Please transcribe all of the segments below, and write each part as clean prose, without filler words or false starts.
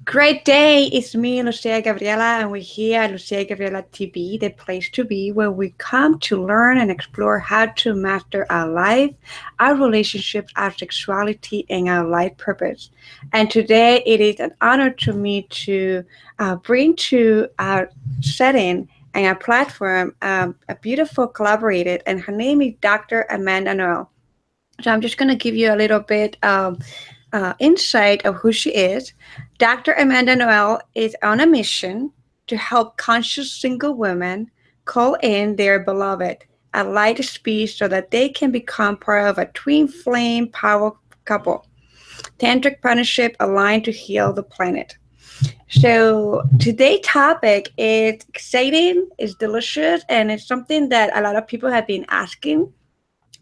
Great day. It's me, Lucia Gabriela, and we're here at Lucia Gabriela TV, the place to be where we come to learn and explore how to master our life, our relationships, our sexuality, and our life purpose. And today it is an honor to me to bring to our setting and our platform a beautiful collaborator, and her name is Dr. Amanda Noelle. So I'm just going to give you a little bit insight of who she is. Dr. Amanda Noelle is on a mission to help conscious single women call in their beloved at light speed so that they can become part of a twin flame power couple, tantric partnership aligned to heal the planet. So today's topic is exciting, it's delicious, and it's something that a lot of people have been asking,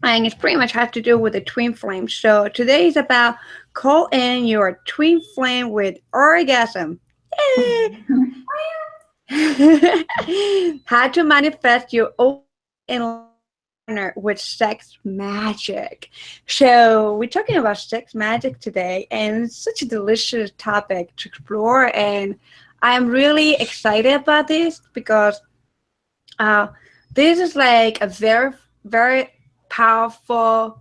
and it pretty much has to do with the twin flame. So today is about call in your twin flame with orgasm. Yay! How to manifest your own partner with sex magic. So we're talking about sex magic today, and it's such a delicious topic to explore. And I'm really excited about this because this is like a very, very powerful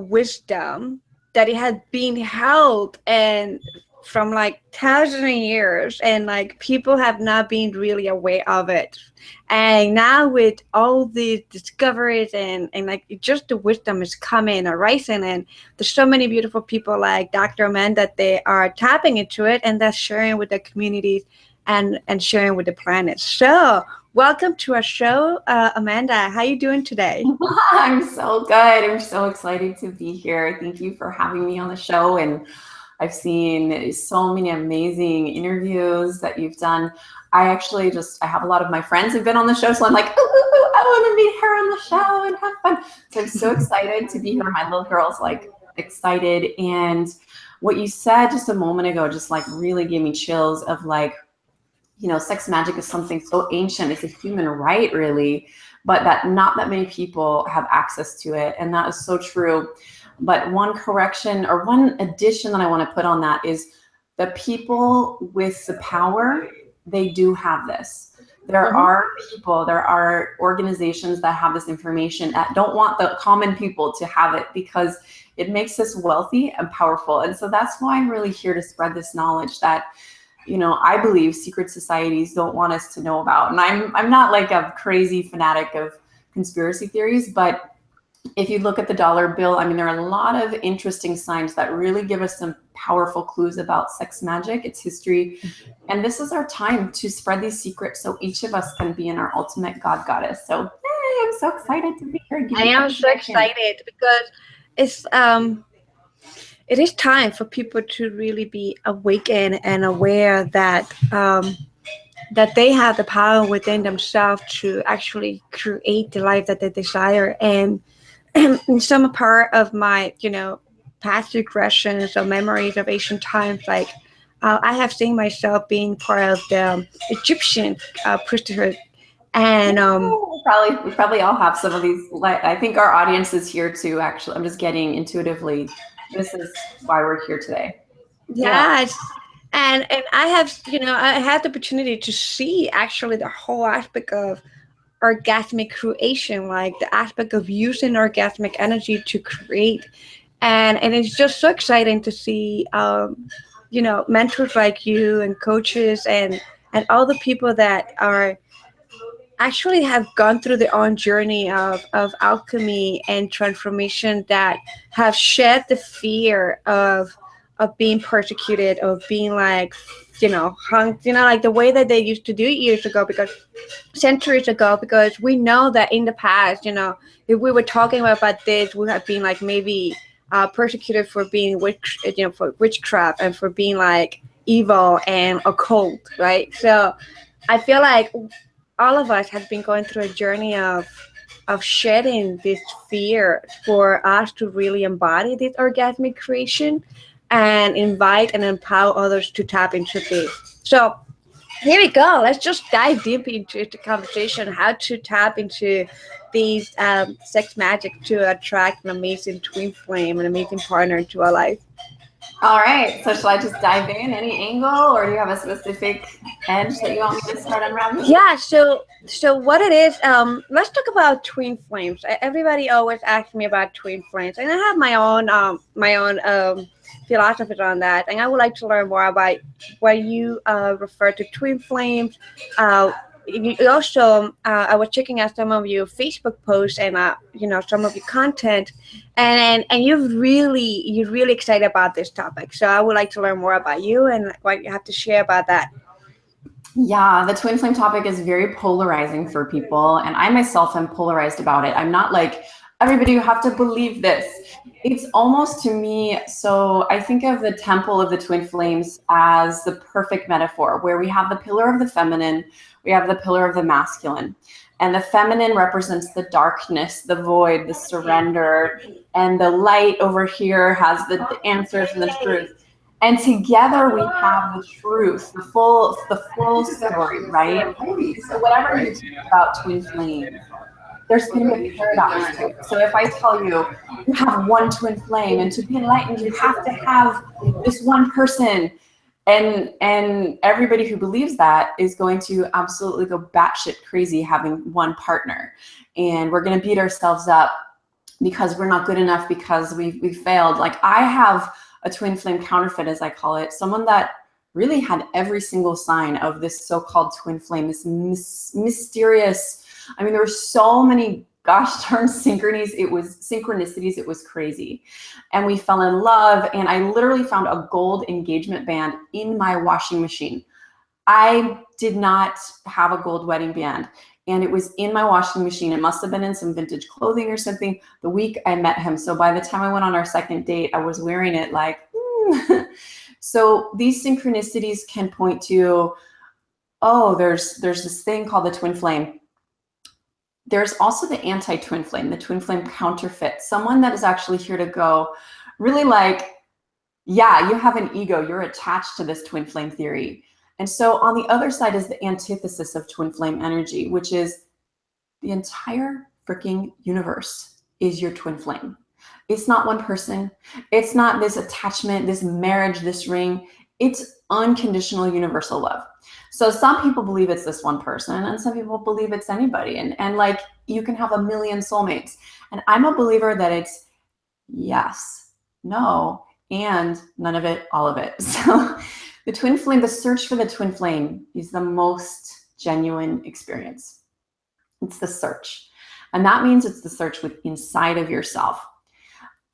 wisdom that it had been held and from like thousands of years, and like people have not been really aware of it. And now with all these discoveries and like just the wisdom is coming arising, and there's so many beautiful people like Dr. Amanda that they are tapping into it, and that's sharing with the communities and sharing with the planet. So welcome to our show, Amanda. How you doing today? I'm so good. I'm so excited to be here. Thank you for having me on the show. And I've seen so many amazing interviews that you've done. I have a lot of my friends who've been on the show, so I'm like, ooh, I want to meet her on the show and have fun. So I'm so excited to be here. My little girl's like excited. And what you said just a moment ago just like really gave me chills of like, sex magic is something so ancient. It's a human right, really, but that not that many people have access to it. And that is so true. But one correction or one addition that I want to put on that is the people with the power, they do have this. There are people, there are organizations that have this information that don't want the common people to have it because it makes us wealthy and powerful. And so that's why I'm really here to spread this knowledge that I believe secret societies don't want us to know about. And I'm not like a crazy fanatic of conspiracy theories, but if you look at the dollar bill, I mean, there are a lot of interesting signs that really give us some powerful clues about sex magic, its history. And this is our time to spread these secrets so each of us can be in our ultimate God goddess. So yay, I'm so excited to be here. I am so excited because it is time for people to really be awakened and aware that that they have the power within themselves to actually create the life that they desire. And in some part of my, past regressions or memories of ancient times, like I have seen myself being part of the Egyptian priesthood, and we probably all have some of these. I think our audience is here too. Actually, I'm just getting intuitively. This is why we're here today. yes. And I have, I had the opportunity to see actually the whole aspect of orgasmic creation, like the aspect of using orgasmic energy to create. And it's just so exciting to see, mentors like you and coaches and all the people that are actually have gone through their own journey of alchemy and transformation, that have shed the fear of being persecuted, of being like, hung, like the way that they used to do it years ago, because centuries ago, because we know that in the past, if we were talking about this, we have been like maybe persecuted for being for witchcraft and for being like evil and occult, right? So I feel like all of us have been going through a journey of shedding this fear for us to really embody this orgasmic creation and invite and empower others to tap into this. So here we go. Let's just dive deep into the conversation, how to tap into these sex magic to attract an amazing twin flame, an amazing partner into our life. All right, so shall I just dive in any angle, or do you have a specific edge that you want me to start unraveling? Yeah, so what it is, let's talk about twin flames. Everybody always asks me about twin flames, and I have my own philosophies on that, and I would like to learn more about what you refer to twin flames. Also, I was checking out some of your Facebook posts and some of your content, and you're really excited about this topic. So I would like to learn more about you and what you have to share about that. Yeah, the twin flame topic is very polarizing for people, and I myself am polarized about it. I'm not like, everybody, you have to believe this. It's almost to me, so I think of the temple of the twin flames as the perfect metaphor, where we have the pillar of the feminine, we have the pillar of the masculine. And the feminine represents the darkness, the void, the surrender, and the light over here has the answers and the truth. And together we have the truth, the full story, right? So whatever you teach about twin flames, there's going to be a paradox to it. So if I tell you you have one twin flame, and to be enlightened you have to have this one person, and everybody who believes that is going to absolutely go batshit crazy having one partner, and we're going to beat ourselves up because we're not good enough, because we failed. Like, I have a twin flame counterfeit, as I call it, someone that really had every single sign of this so-called twin flame, this mysterious, I mean, there were so many gosh darn synchronicities, it was crazy. And we fell in love, and I literally found a gold engagement band in my washing machine. I did not have a gold wedding band, and it was in my washing machine. It must have been in some vintage clothing or something the week I met him. So by the time I went on our second date, I was wearing it like, So these synchronicities can point to, oh, there's this thing called the twin flame. There's also the anti-twin flame, the twin flame counterfeit, someone that is actually here to go really like, yeah, you have an ego, you're attached to this twin flame theory. And so on the other side is the antithesis of twin flame energy, which is the entire freaking universe is your twin flame. It's not one person. It's not this attachment, this marriage, this ring. It's unconditional universal love. So some people believe it's this one person, and some people believe it's anybody. And like, you can have a million soulmates. And I'm a believer that it's yes, no, and none of it, all of it. So the twin flame, the search for the twin flame is the most genuine experience. It's the search. And that means it's the search with inside of yourself.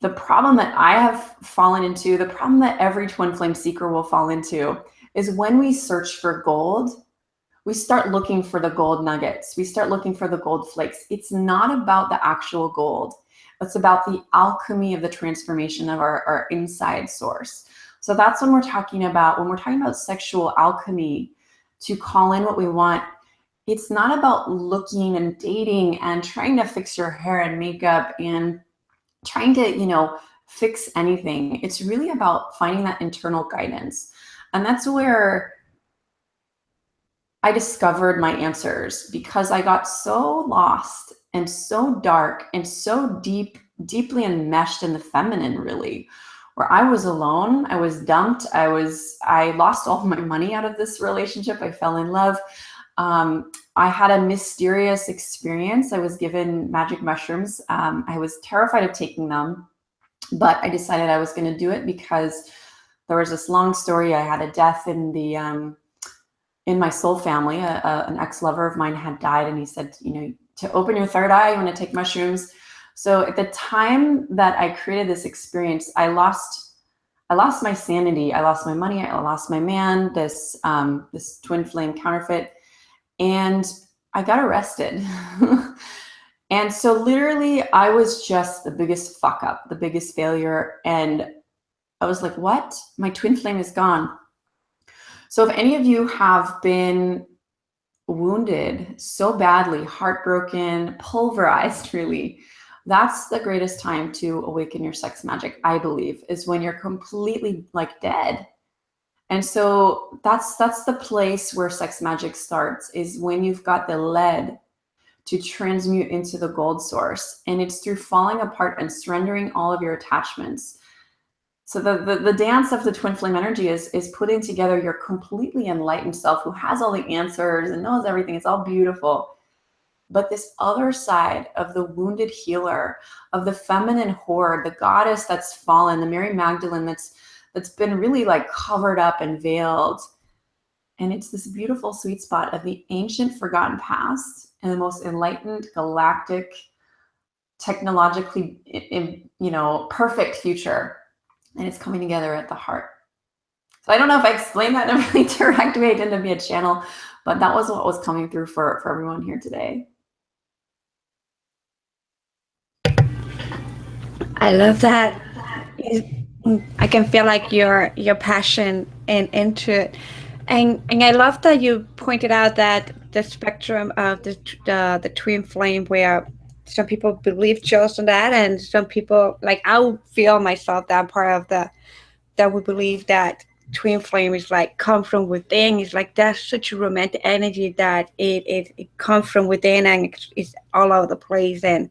The problem that I have fallen into, the problem that every twin flame seeker will fall into, is when we search for gold, we start looking for the gold nuggets. We start looking for the gold flakes. It's not about the actual gold. It's about the alchemy of the transformation of our inside source. So that's when we're talking about sexual alchemy, to call in what we want. It's not about looking and dating and trying to fix your hair and makeup and trying to, fix anything. It's really about finding that internal guidance. And that's where I discovered my answers, because I got so lost and so dark and so deeply enmeshed in the feminine, really, where I was alone, I was dumped, I lost all my money out of this relationship, I fell in love. I had a mysterious experience. I was given magic mushrooms. I was terrified of taking them, but I decided I was going to do it because there was this long story. I had a death in my soul family. An ex-lover of mine had died, and he said, to open your third eye, you want to take mushrooms. So at the time that I created this experience, I lost my sanity. I lost my money. I lost my man, this twin flame counterfeit. And I got arrested. And so literally I was just the biggest fuck up, the biggest failure. And I was like, what? My twin flame is gone. So if any of you have been wounded so badly, heartbroken, pulverized, really, that's the greatest time to awaken your sex magic, I believe, is when you're completely like dead. And so that's the place where sex magic starts, is when you've got the lead to transmute into the gold source. And it's through falling apart and surrendering all of your attachments. So the dance of the twin flame energy is putting together your completely enlightened self who has all the answers and knows everything. It's all beautiful. But this other side of the wounded healer, of the feminine horde, the goddess that's fallen, the Mary Magdalene that's been really like covered up and veiled. And it's this beautiful sweet spot of the ancient forgotten past and the most enlightened galactic, technologically, perfect future. And it's coming together at the heart. So I don't know if I explained that in a really direct way. It didn't be a channel, but that was what was coming through for everyone here today. I love that. I can feel like your passion into it, and I love that you pointed out that the spectrum of the twin flame, where some people believe just on that, and some people, like, I would feel myself that I'm part of that would believe that twin flame is like come from within. It's like that's such a romantic energy that it comes from within, and it's all over the place and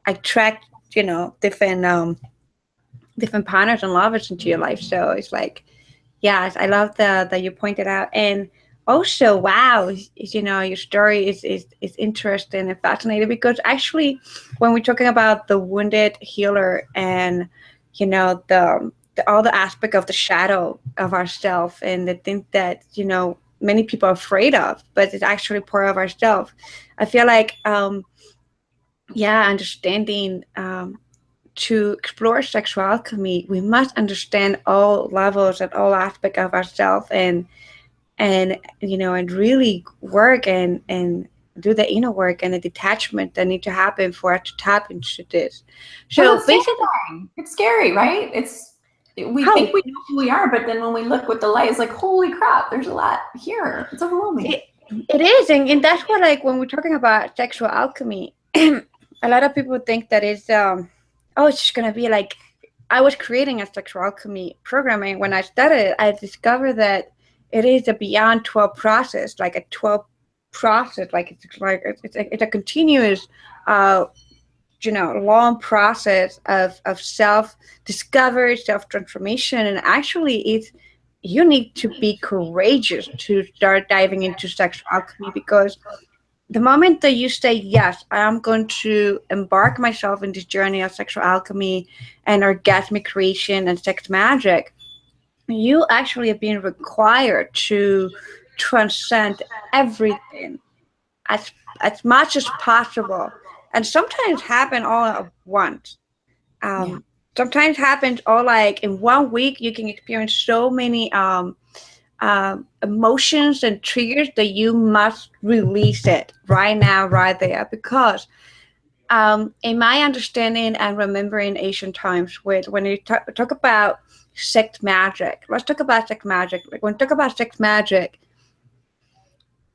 attract different partners and lovers into your life. So it's like, yes, I love that you pointed out. And also, wow, your story is interesting and fascinating, because actually, when we're talking about the wounded healer and, the all the aspect of the shadow of ourself and the thing that, many people are afraid of, but it's actually part of ourself. I feel like, understanding, to explore sexual alchemy, we must understand all levels and all aspects of ourselves, and really work and do the inner work and the detachment that need to happen for us to tap into this. So basically, it's scary, right? We think we know who we are, but then when we look with the light, it's like, holy crap, there's a lot here. It's overwhelming. It is, and that's what, like, when we're talking about sexual alchemy, a lot of people think that it's it's just gonna be like, I was creating a sexual alchemy programming. When I started, I discovered that it is a beyond 12 process, like a 12 process, like it's a continuous, long process of self discovery, self transformation, and actually, you need to be courageous to start diving into sexual alchemy, because the moment that you say, yes, I am going to embark myself in this journey of sexual alchemy and orgasmic creation and sex magic, you actually are being required to transcend everything as much as possible. And sometimes happen all at once. Sometimes happens all like in 1 week. You can experience so many emotions and triggers that you must release it right now, right there, because in my understanding and remembering ancient times, when you talk about sex magic, let's talk about sex magic. Like, when we talk about sex magic,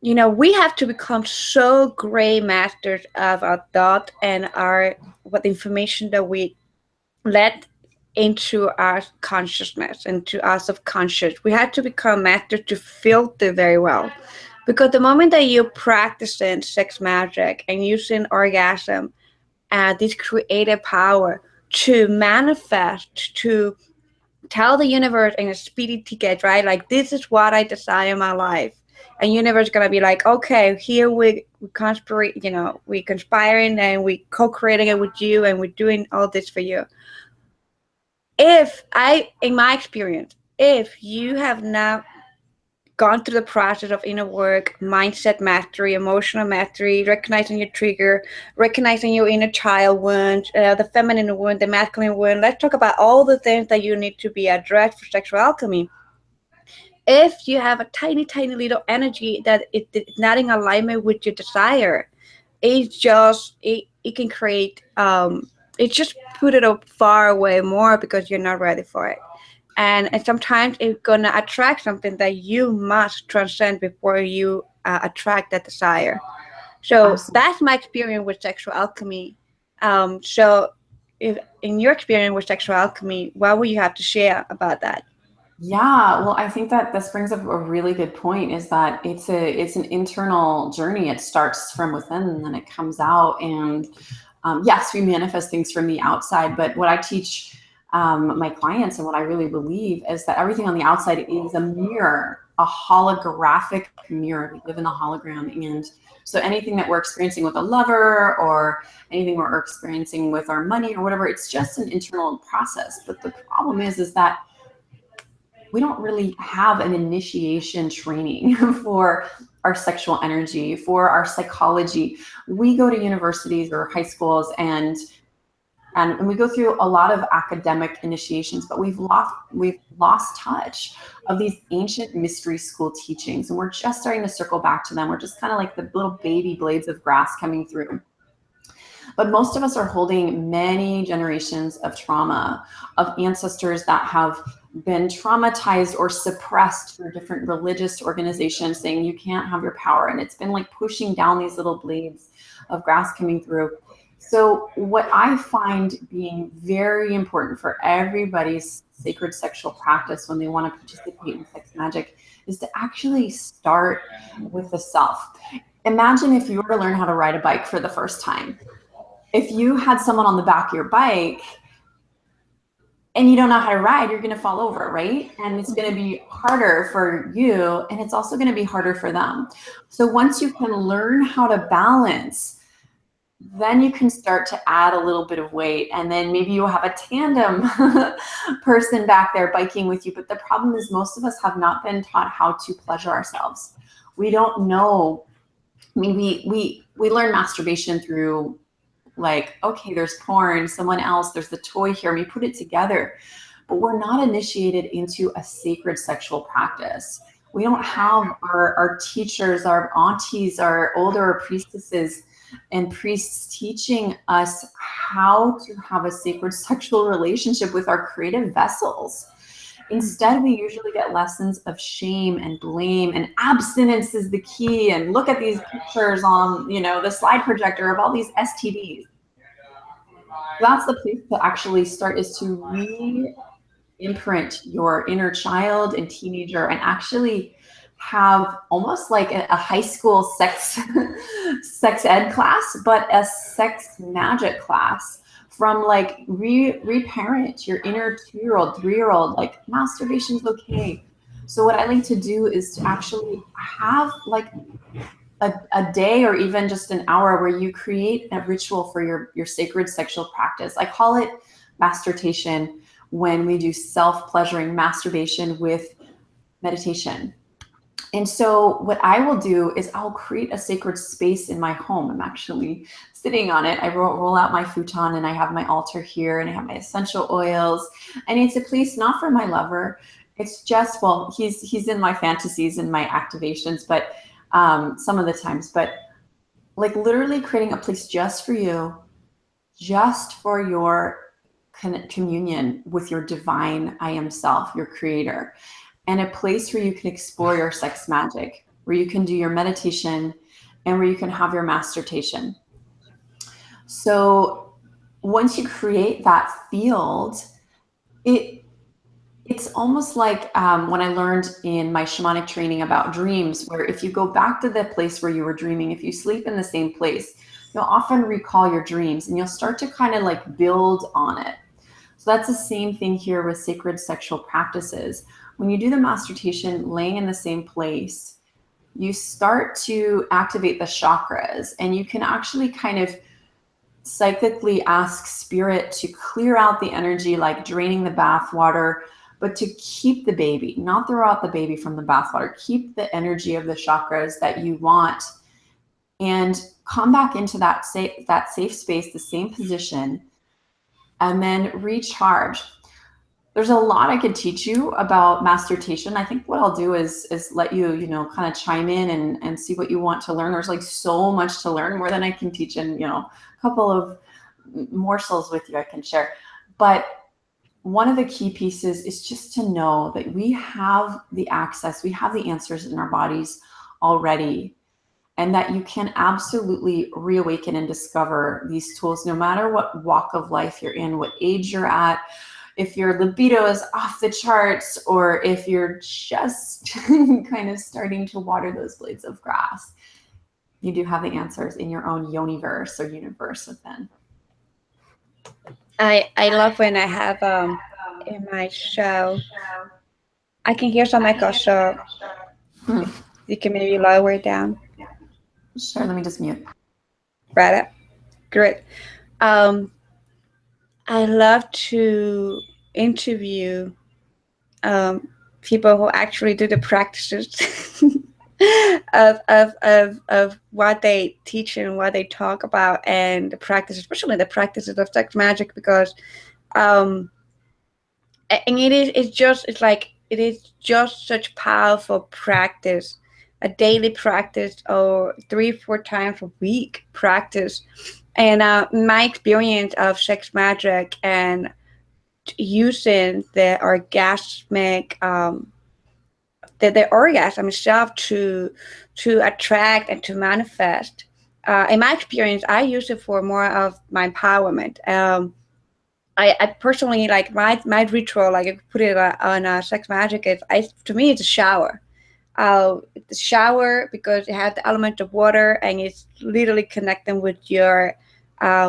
we have to become so great masters of our thought and what information that we let into our consciousness, into our subconscious. We have to become masters to filter very well. Because the moment that you're practicing sex magic and using orgasm, this creative power to manifest, to tell the universe in a speedy ticket, right? Like, this is what I desire in my life. And universe is gonna be like, okay, here we conspire, we conspiring and we co-creating it with you, and we're doing all this for you. In my experience, if you have not gone through the process of inner work, mindset mastery, emotional mastery, recognizing your trigger, recognizing your inner child wound, the feminine wound, the masculine wound. Let's talk about all the things that you need to be addressed for sexual alchemy. If you have a tiny, tiny little energy that it's not in alignment with your desire, it can create, it just put it up far away more because you're not ready for it. And sometimes it's gonna attract something that you must transcend before you attract that desire. So that's my experience with sexual alchemy. So if in your experience with sexual alchemy, what would you have to share about that? Yeah, well, I think that this brings up a really good point, is that it's an internal journey. It starts from within and then it comes out. And yes, we manifest things from the outside, but what I teach my clients, and what I really believe is that everything on the outside is a mirror, a holographic mirror. We live in a hologram. And so anything that we're experiencing with a lover or anything we're experiencing with our money or whatever, it's just an internal process. But the problem is that we don't really have an initiation training for our sexual energy, for our psychology. We go to universities or high schools and we go through a lot of academic initiations, but we've lost touch of these ancient mystery school teachings, and we're just starting to circle back to them. We're just kind of like the little baby blades of grass coming through. But most of us are holding many generations of trauma, of ancestors that have been traumatized or suppressed through different religious organizations saying you can't have your power. And it's been like pushing down these little blades of grass coming through. So what I find being very important for everybody's sacred sexual practice when they want to participate in sex magic is to actually start with the self. Imagine if you were to learn how to ride a bike for the first time. If you had someone on the back of your bike and you don't know how to ride, you're going to fall over, right? And it's going to be harder for you, and it's also going to be harder for them. So once you can learn how to balance, then you can start to add a little bit of weight, and then maybe you'll have a tandem person back there biking with you. But the problem is most of us have not been taught how to pleasure ourselves. We don't know. I mean, we learn masturbation through, like, okay, there's porn, someone else, there's the toy here, and we put it together, but we're not initiated into a sacred sexual practice. We don't have our teachers, our aunties, our older priestesses and priests teaching us how to have a sacred sexual relationship with our creative vessels. Instead, we usually get lessons of shame and blame, and abstinence is the key. And look at these pictures on, the slide projector of all these STDs. That's the place to actually start, is to re-imprint your inner child and teenager and actually have almost like a high school sex ed class, but a sex magic class. From like reparent your inner 2-year-old, 3-year-old, like masturbation's okay. So what I like to do is to actually have like a day or even just an hour where you create a ritual for your sacred sexual practice. I call it masturtation when we do self-pleasuring masturbation with meditation. And so what I will do is I'll create a sacred space in my home. I'm actually sitting on it. I roll out my futon and I have my altar here and I have my essential oils. And it's a place not for my lover. It's just, well, he's in my fantasies and my activations, but some of the times, but like literally creating a place just for you, just for your communion with your divine I am self, your creator. And a place where you can explore your sex magic, where you can do your meditation, and where you can have your masturbation. So once you create that field, it's almost like when I learned in my shamanic training about dreams, where if you go back to the place where you were dreaming, if you sleep in the same place, you'll often recall your dreams and you'll start to kind of like build on it. So that's the same thing here with sacred sexual practices. When you do the masturbation laying in the same place, you start to activate the chakras, and you can actually kind of psychically ask spirit to clear out the energy, like draining the bath water, but to keep the baby, not throw out the baby from the bath water. Keep the energy of the chakras that you want, and come back into that safe space, the same position, and then recharge. There's a lot I could teach you about masturbation. I think what I'll do is let you, kind of chime in and see what you want to learn. There's like so much to learn, more than I can teach in, a couple of morsels with you I can share. But one of the key pieces is just to know that we have the access, we have the answers in our bodies already, and that you can absolutely reawaken and discover these tools, no matter what walk of life you're in, what age you're at, if your libido is off the charts, or if you're just kind of starting to water those blades of grass. You do have the answers in your own yoniverse or universe within. I love when I have in my show. I can hear some echo, so Hmm. if you can maybe lower it down. Sure, let me just mute. Right. Great. Um, I love to interview people who actually do the practices of what they teach and what they talk about, and the practice, especially the practices of sex magic, because um, and it is just such powerful practice, a daily practice or 3 4 times a week practice. And my experience of sex magic and using the orgasmic the orgasm itself to attract and to manifest. In my experience, I use it for more of my empowerment. I personally like my ritual, like I put it on sex magic. Is to me it's a shower. The shower, because it has the element of water and it's literally connecting with your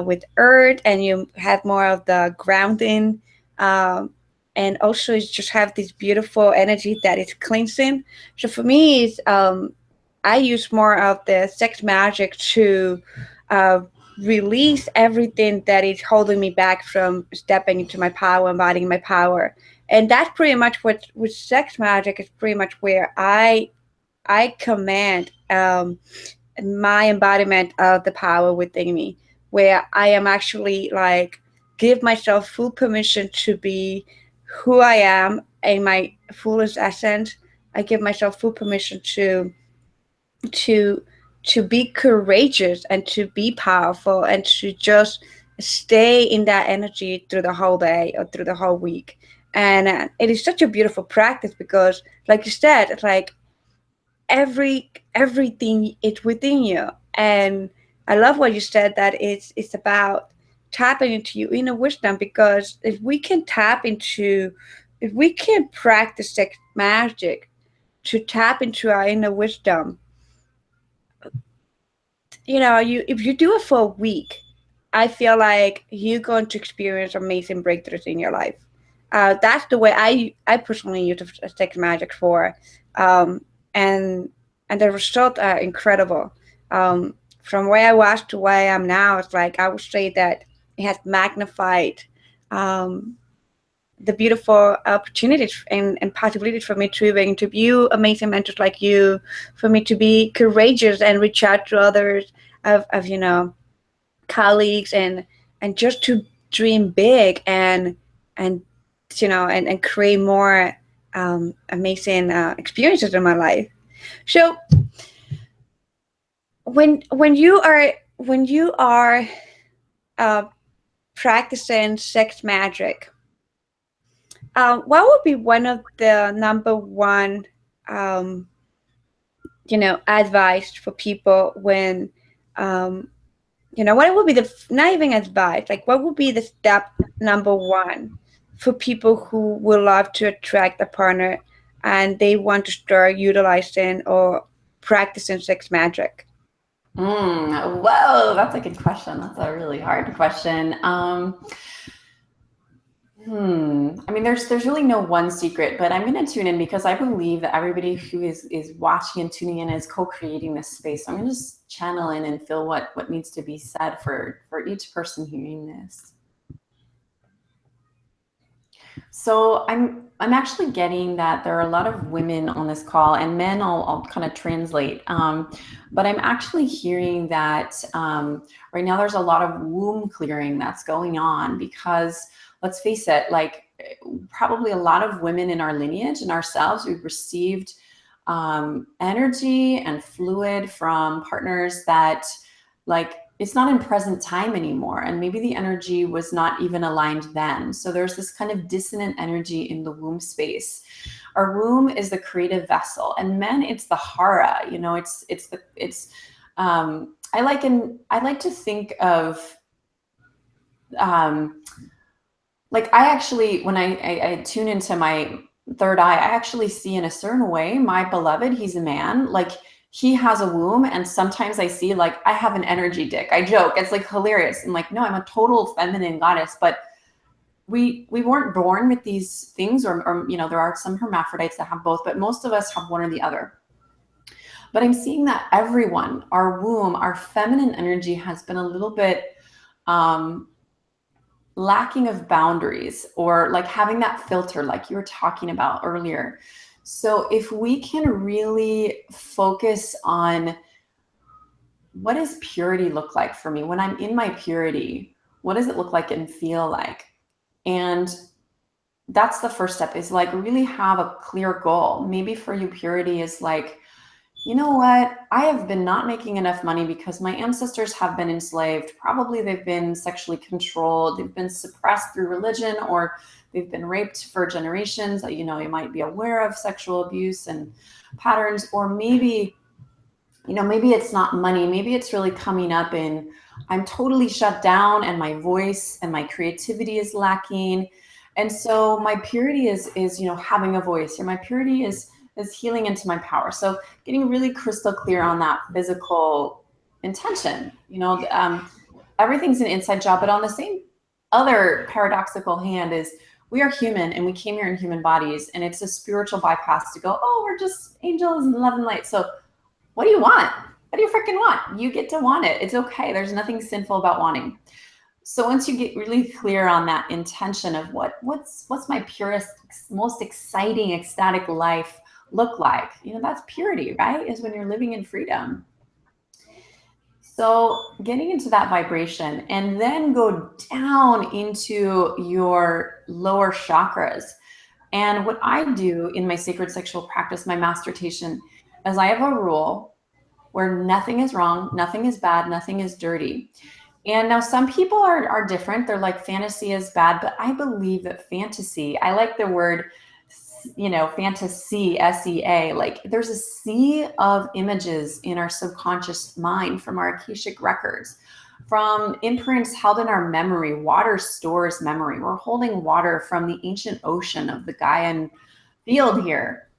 with earth, and you have more of the grounding, um, and also it's just have this beautiful energy that is cleansing. So for me, it's I use more of the sex magic to uh, release everything that is holding me back from stepping into my power, embodying my power. And that's pretty much what with sex magic is pretty much where I command my embodiment of the power within me, where I am actually like give myself full permission to be who I am in my fullest essence. I give myself full permission to to be courageous and to be powerful and to just stay in that energy through the whole day or through the whole week. And it is such a beautiful practice because, like you said, it's like everything is within you. And I love what you said, that it's about tapping into your inner wisdom, because if we can practice sex magic to tap into our inner wisdom, you if you do it for a week, I feel like you're going to experience amazing breakthroughs in your life. That's the way I personally use sex magic for, um, and and the results are incredible. From where I was to where I am now, it's like I would say that it has magnified um, the beautiful opportunities and possibilities for me to even interview amazing mentors like you, for me to be courageous and reach out to others of colleagues, and just to dream big and and create more amazing experiences in my life. So when you are uh, practicing sex magic, what would be one of the number one um, advice for people when um, what would be the not even advice, like what would be the step number one for people who would love to attract a partner and they want to start utilizing or practicing sex magic? Whoa, that's a good question. That's a really hard question. I mean, there's really no one secret, but I'm going to tune in because I believe that everybody who is watching and tuning in is co-creating this space. So I'm going to just channel in and feel what needs to be said for each person hearing this. So I'm actually getting that there are a lot of women on this call, and men I'll kind of translate. But I'm actually hearing that right now there's a lot of womb clearing that's going on because, let's face it, like probably a lot of women in our lineage and ourselves, we've received energy and fluid from partners that, like, it's not in present time anymore. And maybe the energy was not even aligned then. So there's this kind of dissonant energy in the womb space. Our womb is the creative vessel, and men, it's the hara, I like to think of, like I actually, when I tune into my third eye, I actually see in a certain way, my beloved, he's a man, like he has a womb, and sometimes I see like I have an energy dick. I joke, it's like hilarious. I'm like, no, I'm a total feminine goddess, but we weren't born with these things, or you know, there are some hermaphrodites that have both, but most of us have one or the other. But I'm seeing that everyone, our womb, our feminine energy has been a little bit lacking of boundaries, or like having that filter like you were talking about earlier. So if we can really focus on, what does purity look like for me when I'm in my purity? What does it look like and feel like? And that's the first step, is like really have a clear goal. Maybe for you, purity is like, you know what? I have been not making enough money because my ancestors have been enslaved. Probably they've been sexually controlled. They've been suppressed through religion, or they've been raped for generations. You know, you might be aware of sexual abuse and patterns, or maybe, you know, maybe it's not money. Maybe it's really coming up in, I'm totally shut down and my voice and my creativity is lacking. And so my purity is, you know, having a voice, or my purity is healing into my power. So getting really crystal clear on that physical intention. You know, everything's an inside job, but on the same other paradoxical hand is, we are human and we came here in human bodies, and it's a spiritual bypass to go, oh, we're just angels and love and light. So what do you want? What do you freaking want? You get to want it. It's okay. There's nothing sinful about wanting. So once you get really clear on that intention of what's my purest, most exciting, ecstatic life look like, you know, that's purity, right? Is when you're living in freedom. So getting into that vibration, and then go down into your lower chakras. And what I do in my sacred sexual practice, my masturtation, is I have a rule where nothing is wrong, nothing is bad, nothing is dirty. And now some people are different. They're like, fantasy is bad, but I believe that fantasy, I like the word, you know, fantasy, SEA, like there's a sea of images in our subconscious mind from our Akashic records, from imprints held in our memory. Water stores memory. We're holding water from the ancient ocean of the Gaian field here.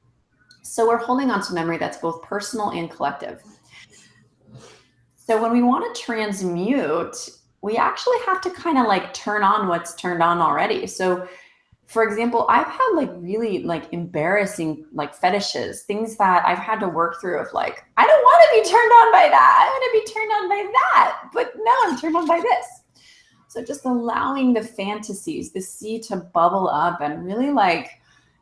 So we're holding on to memory that's both personal and collective. So when we want to transmute, we actually have to kind of like turn on what's turned on already. So for example, I've had like really like embarrassing like fetishes, things that I've had to work through of like, I don't want to be turned on by that. I want to be turned on by that. But now I'm turned on by this. So just allowing the fantasies, the sea to bubble up, and really like,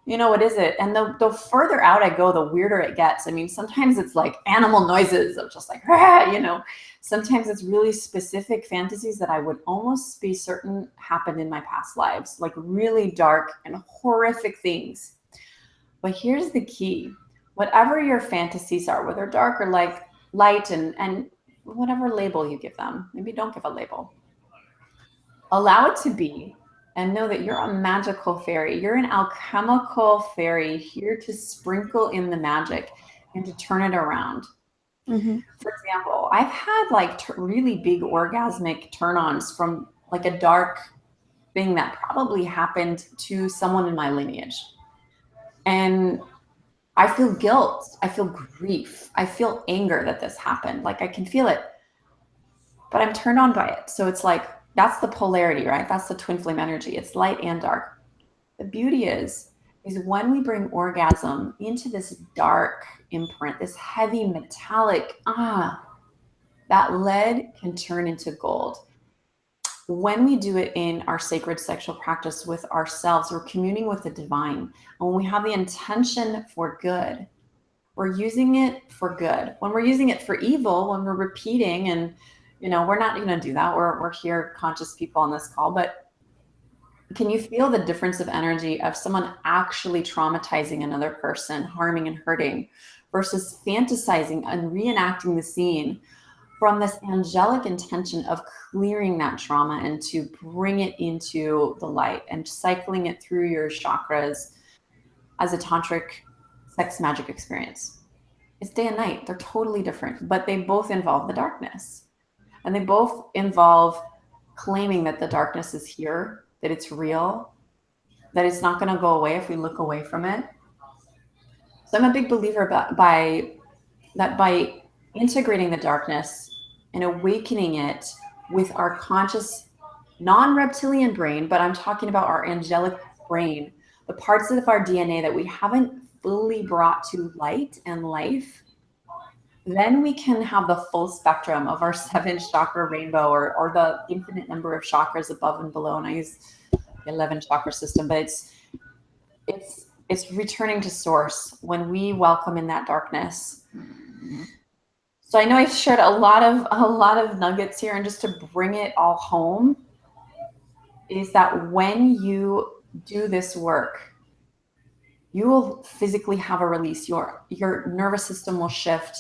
you know, what is it? And the further out I go, the weirder it gets. I mean, sometimes it's like animal noises of just like, ah, you know, sometimes it's really specific fantasies that I would almost be certain happened in my past lives, like really dark and horrific things. But here's the key. Whatever your fantasies are, whether dark or like light, and whatever label you give them, maybe don't give a label. Allow it to be, and know that you're a magical fairy. You're an alchemical fairy here to sprinkle in the magic and to turn it around. Mm-hmm. For example, I've had like really big orgasmic turn-ons from like a dark thing that probably happened to someone in my lineage. And I feel guilt. I feel grief. I feel anger that this happened. Like I can feel it, but I'm turned on by it. So it's like, that's the polarity, right? That's the twin flame energy. It's light and dark. The beauty is when we bring orgasm into this dark imprint, this heavy metallic, that lead can turn into gold. When we do it in our sacred sexual practice with ourselves, we're communing with the divine. And when we have the intention for good, we're using it for good. When we're using it for evil, when we're repeating, and you know, we're not going to do that. We're here, conscious people on this call, but can you feel the difference of energy of someone actually traumatizing another person, harming and hurting, versus fantasizing and reenacting the scene from this angelic intention of clearing that trauma and to bring it into the light and cycling it through your chakras as a tantric sex magic experience? It's day and night. They're totally different, but they both involve the darkness. And they both involve claiming that the darkness is here, that it's real, that it's not going to go away if we look away from it. So I'm a big believer by integrating the darkness and awakening it with our conscious non-reptilian brain, but I'm talking about our angelic brain, the parts of our DNA that we haven't fully brought to light and life, then we can have the full spectrum of our 7 chakra rainbow, or the infinite number of chakras above and below. And I use the 11 chakra system, but it's returning to source when we welcome in that darkness. So I know I've shared a lot of nuggets here, and just to bring it all home is that when you do this work, you will physically have a release. Your nervous system will shift.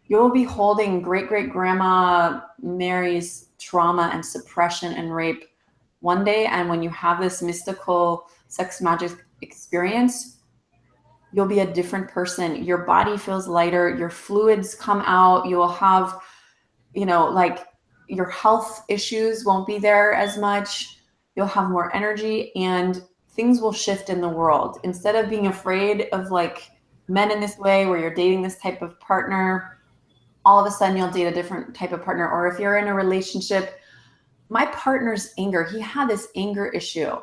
You will be holding great-great-grandma Mary's trauma and suppression and rape one day, and when you have this mystical sex magic experience, you'll be a different person. Your body feels lighter, your fluids come out, you will have, like, your health issues won't be there as much. You'll have more energy, and things will shift in the world. Instead of being afraid of like men in this way, where you're dating this type of partner, all of a sudden you'll date a different type of partner. Or if you're in a relationship, my partner's anger, he had this anger issue.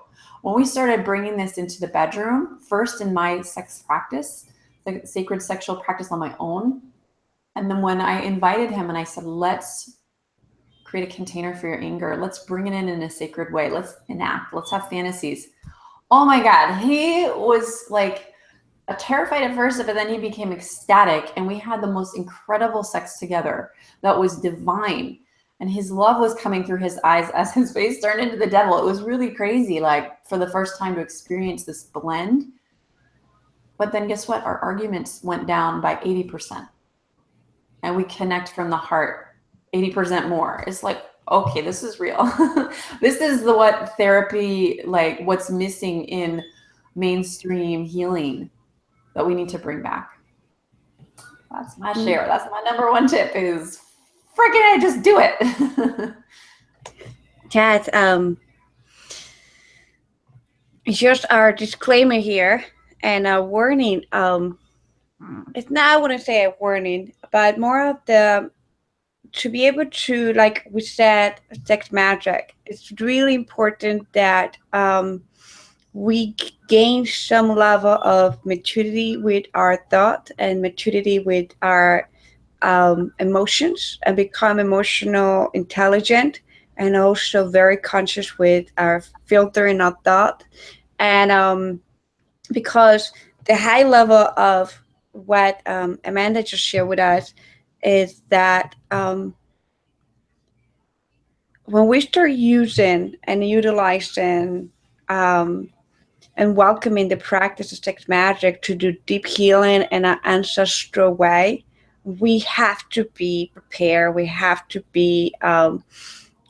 When we started bringing this into the bedroom, first in my sex practice, the sacred sexual practice on my own, and then when I invited him and I said, let's create a container for your anger, let's bring it in a sacred way, let's enact, let's have fantasies. Oh my God, he was like terrified at first, but then he became ecstatic, and we had the most incredible sex together that was divine. And his love was coming through his eyes as his face turned into the devil. It was really crazy, like, for the first time to experience this blend. But then guess what? Our arguments went down by 80%. And we connect from the heart 80% more. It's like, okay, this is real. This is what therapy, like what's missing in mainstream healing that we need to bring back. That's my share. That's my number one tip is freaking just do it. Kat, just our disclaimer here and a warning. It's not, I wouldn't say a warning, but more of the, to be able to, like we said, sex magic, it's really important that we gain some level of maturity with our thought and maturity with our emotions, and become emotional intelligent, and also very conscious with our filtering our thought. And because the high level of what Amanda just shared with us is that when we start using and utilizing and welcoming the practice of sex magic to do deep healing in an ancestral way, we have to be prepared. We have to be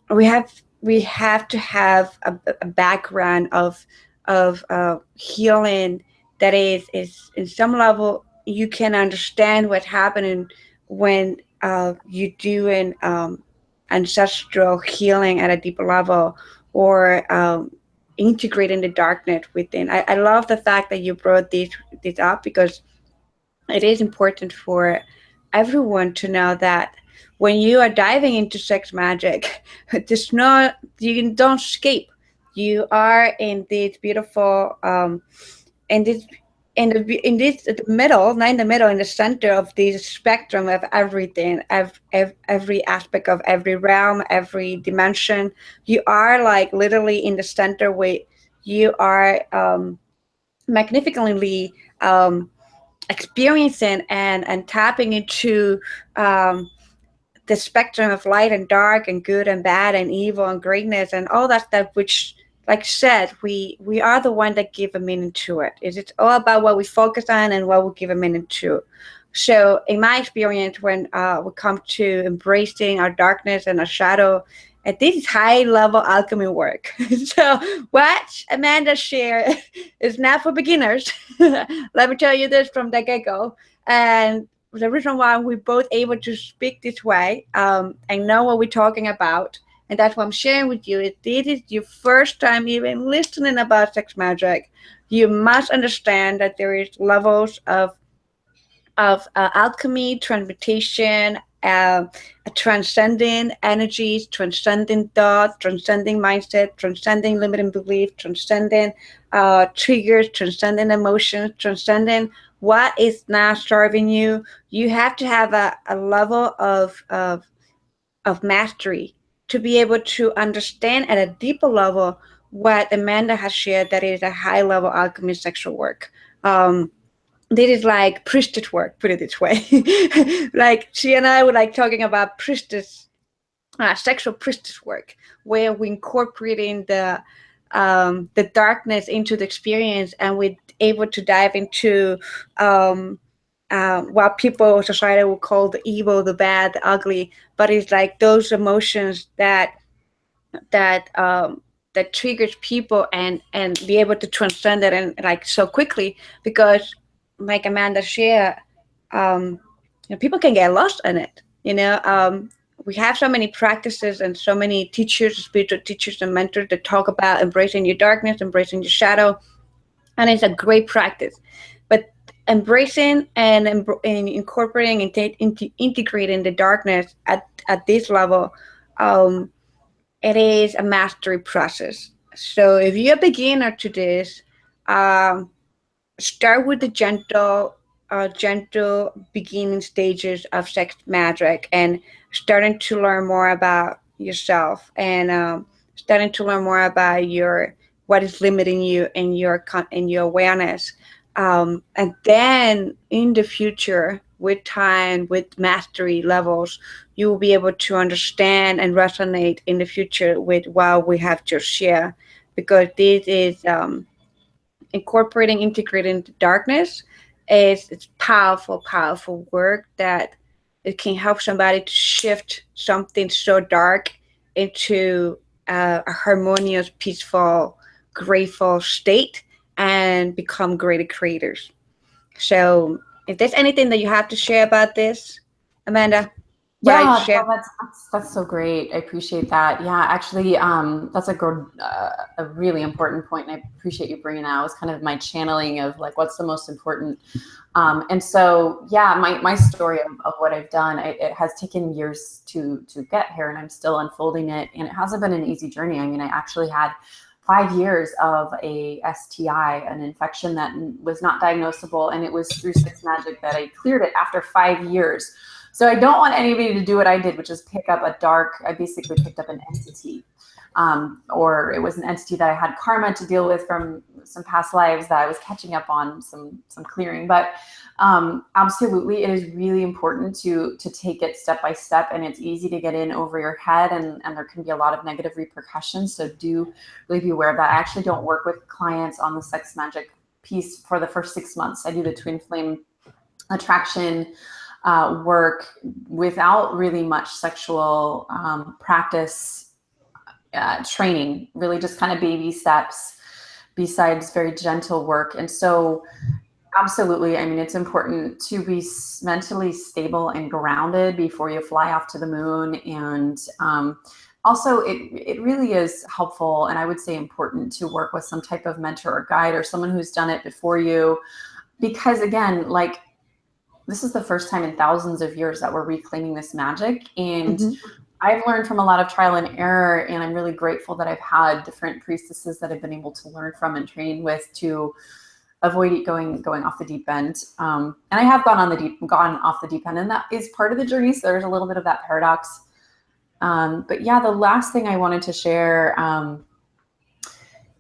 we have to have a background of healing that is in some level you can understand what's happening when you do an ancestral healing at a deeper level, or integrating the darkness within. I love the fact that you brought this up, because it is important for everyone to know that when you are diving into sex magic, there's not, you don't escape. You are in this beautiful in this in this the middle, not in the middle, in the center of this spectrum of everything, every aspect of every realm, every dimension. You are like literally in the center, where you are magnificently experiencing and tapping into the spectrum of light and dark and good and bad and evil and greatness and all that stuff, which, like I said, we are the one that give a meaning to it. It's all about what we focus on and what we give a meaning to. So in my experience, when we come to embracing our darkness and our shadow, and this is high level alchemy work. So what Amanda shared is not for beginners. Let me tell you this from the get-go. And the reason why we're both able to speak this way and know what we're talking about, and that's what I'm sharing with you, if this is your first time even listening about sex magic, you must understand that there is levels of alchemy, transmutation, transcending energies, transcending thoughts, transcending mindset, transcending limiting belief, transcending triggers, transcending emotions, transcending what is now serving you. You have to have a level of mastery to be able to understand at a deeper level what Amanda has shared, that is a high level alchemy sexual work. This is like priestess work, put it this way. Like she and I were like talking about priestess, sexual priestess work, where we incorporating the darkness into the experience, and we're able to dive into what people society will call the evil, the bad, the ugly, but it's like those emotions that that triggers people, and be able to transcend it and like so quickly, because like Amanda share, people can get lost in it. We have so many practices and so many teachers, spiritual teachers and mentors that talk about embracing your darkness, embracing your shadow, and it's a great practice. But embracing and incorporating and integrating the darkness at this level, um, it is a mastery process. So if you're a beginner to this, um, start with the gentle beginning stages of sex magic, and starting to learn more about yourself, and starting to learn more about your what is limiting you in your awareness, and then in the future, with time, with mastery levels, you will be able to understand and resonate in the future with what we have just shared, because this is incorporating, integrating the darkness is it's powerful work that it can help somebody to shift something so dark into a harmonious, peaceful, grateful state, and become greater creators. So, if there's anything that you have to share about this, Amanda, what I Yeah, share. no, that's so great. I appreciate that. Yeah, actually, that's a really important point, and I appreciate you bringing that. It was kind of my channeling of like what's the most important. And so, yeah, my story of what I've done, it has taken years to get here, and I'm still unfolding it. And it hasn't been an easy journey. I mean, I actually had 5 years of a STI, an infection that was not diagnosable, and it was through sex magic that I cleared it after 5 years. So I don't want anybody to do what I did, which is pick up I basically picked up an entity. Or it was an entity that I had karma to deal with from some past lives that I was catching up on some clearing. But absolutely, it is really important to take it step by step, and it's easy to get in over your head, and there can be a lot of negative repercussions. So do really be aware of that. I actually don't work with clients on the sex magic piece for the first 6 months. I do the twin flame attraction work without really much sexual practice training, really just kind of baby steps besides very gentle work. And so absolutely, I mean, it's important to be mentally stable and grounded before you fly off to the moon. And also, it really is helpful, and I would say important, to work with some type of mentor or guide or someone who's done it before you. Because again, like, this is the first time in thousands of years that we're reclaiming this magic. And I've learned from a lot of trial and error, and I'm really grateful that I've had different priestesses that I've been able to learn from and train with to avoid going off the deep end. And I have gone off the deep end, and that is part of the journey. So there's a little bit of that paradox. But yeah, the last thing I wanted to share